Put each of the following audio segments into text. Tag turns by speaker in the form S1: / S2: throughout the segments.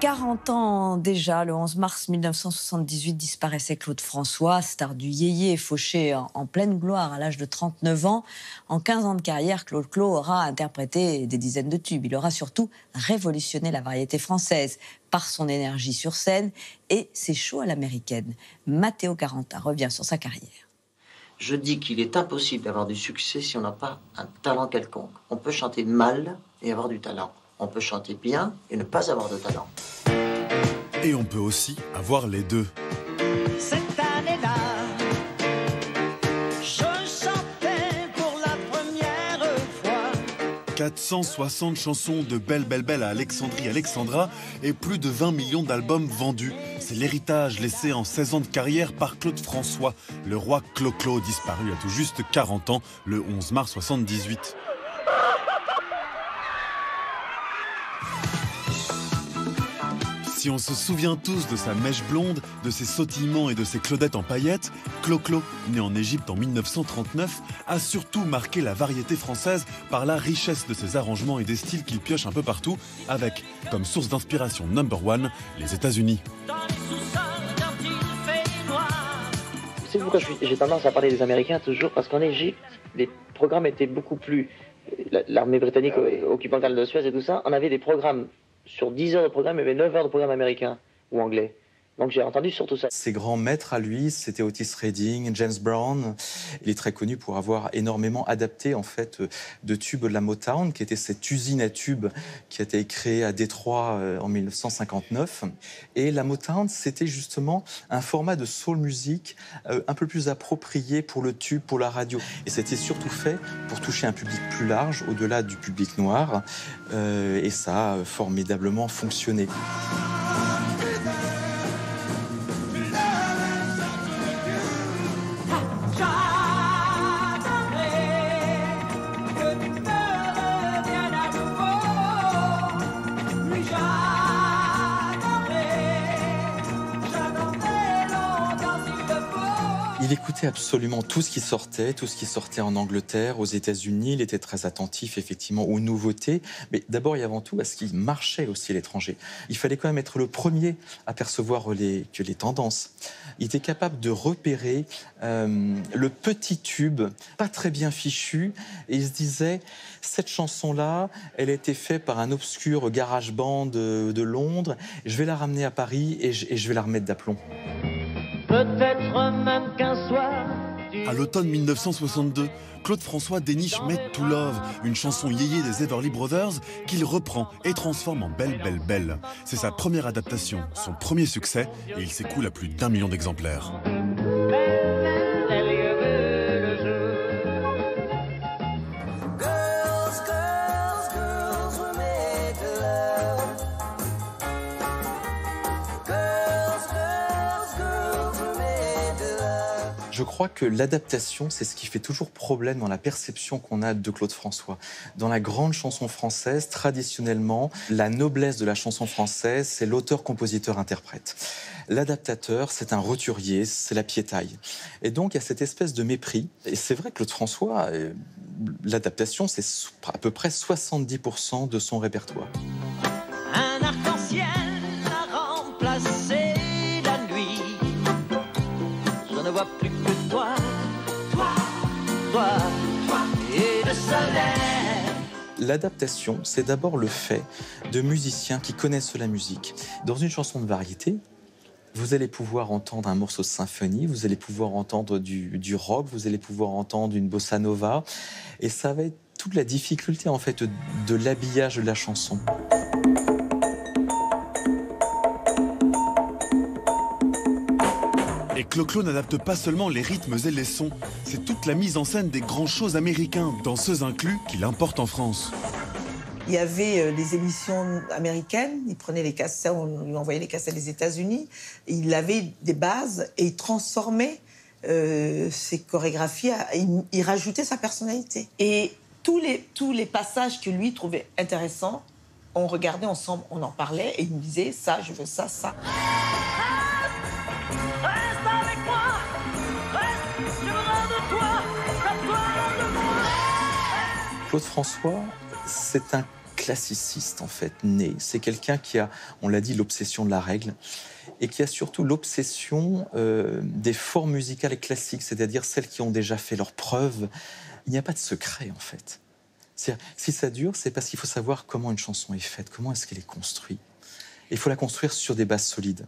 S1: 40 ans déjà, le 11 mars 1978, disparaissait Claude François, star du yéyé, fauché en pleine gloire à l'âge de 39 ans. En 15 ans de carrière, Claude Claude aura interprété des dizaines de tubes. Il aura surtout révolutionné la variété française par son énergie sur scène et ses shows à l'américaine. Matteo Caranta revient sur sa carrière.
S2: Je dis qu'il est impossible d'avoir du succès si on n'a pas un talent quelconque. On peut chanter mal et avoir du talent. On peut chanter bien et ne pas avoir de talent.
S3: Et on peut aussi avoir les deux.
S4: Cette année-là, je chantais pour la première fois.
S3: 460 chansons de Belle Belle Belle à Alexandrie Alexandra et plus de 20 millions d'albums vendus. C'est l'héritage laissé en 16 ans de carrière par Claude François, le roi Clo-Clo, disparu à tout juste 40 ans, le 11 mars 78. Si on se souvient tous de sa mèche blonde, de ses sautillements et de ses Claudettes en paillettes, Clo-Clo, né en Égypte en 1939, a surtout marqué la variété française par la richesse de ses arrangements et des styles qu'il pioche un peu partout, avec, comme source d'inspiration number one, les États-Unis.
S2: Vous savez pourquoi j'ai tendance à parler des Américains toujours? Parce qu'en Égypte, les programmes étaient beaucoup plus... L'armée britannique occupant le canal de Suez et tout ça, on avait des programmes... Sur 10 heures de programme, il y avait 9 heures de programme américain ou anglais. Donc j'ai entendu surtout ça.
S5: Ses grands maîtres à lui, c'était Otis Redding, James Brown. Il est très connu pour avoir énormément adapté en fait de tubes de la Motown, qui était cette usine à tubes qui a été créée à Détroit en 1959. Et la Motown, c'était justement un format de soul music un peu plus approprié pour le tube, pour la radio. Et c'était surtout fait pour toucher un public plus large, au-delà du public noir. Et ça a formidablement fonctionné. Il écoutait absolument tout ce qui sortait en Angleterre, aux États-Unis. Il était très attentif, effectivement, aux nouveautés. Mais d'abord et avant tout, à ce qui marchait aussi à l'étranger. Il fallait quand même être le premier à percevoir les tendances. Il était capable de repérer le petit tube, pas très bien fichu, et il se disait, cette chanson-là, elle a été faite par un obscur garage band de Londres. Je vais la ramener à Paris et je vais la remettre d'aplomb.
S4: Peut-être même qu'un soir...
S3: À l'automne 1962, Claude François déniche Made to Love, une chanson yéyé des Everly Brothers qu'il reprend et transforme en Belle Belle Belle. C'est sa première adaptation, son premier succès, et il s'écoule à plus d'1 million d'exemplaires.
S5: Je crois que l'adaptation, c'est ce qui fait toujours problème dans la perception qu'on a de Claude François. Dans la grande chanson française, traditionnellement, la noblesse de la chanson française, c'est l'auteur-compositeur-interprète. L'adaptateur, c'est un roturier, c'est la piétaille. Et donc, il y a cette espèce de mépris. Et c'est vrai que Claude François, l'adaptation, c'est à peu près 70% de son répertoire.
S4: Un arc-en-ciel a remplacé la nuit. Je ne vois plus que toi et le soleil.
S5: L'adaptation, c'est d'abord le fait de musiciens qui connaissent la musique. Dans une chanson de variété, vous allez pouvoir entendre un morceau de symphonie, vous allez pouvoir entendre du rock, vous allez pouvoir entendre une bossa nova, et ça va être toute la difficulté en fait de l'habillage de la chanson.
S3: Et Clo-Clo n'adapte pas seulement les rythmes et les sons, c'est toute la mise en scène des grands shows américains, danseuses inclus, qu'il importe en France.
S6: Il y avait les émissions américaines, il prenait les cassettes, on lui envoyait les cassettes des États-Unis, il avait des bases et il transformait ses chorégraphies, il rajoutait sa personnalité. Et tous les passages que lui trouvait intéressants, on regardait ensemble, on en parlait et il me disait ça, je veux ça, ça.
S4: Reste avec moi, reste, je veux de toi de moi.
S5: Claude François, c'est un classiciste, en fait, né. C'est quelqu'un qui a, on l'a dit, l'obsession de la règle et qui a surtout l'obsession des formes musicales classiques, c'est-à-dire celles qui ont déjà fait leurs preuves. Il n'y a pas de secret, en fait. Si ça dure, c'est parce qu'il faut savoir comment une chanson est faite, comment est-ce qu'elle est construite. Il faut la construire sur des bases solides.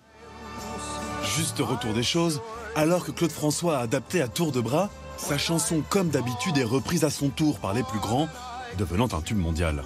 S3: Juste retour des choses, alors que Claude François a adapté à tour de bras, sa chanson, comme d'habitude, est reprise à son tour par les plus grands, devenant un tube mondial.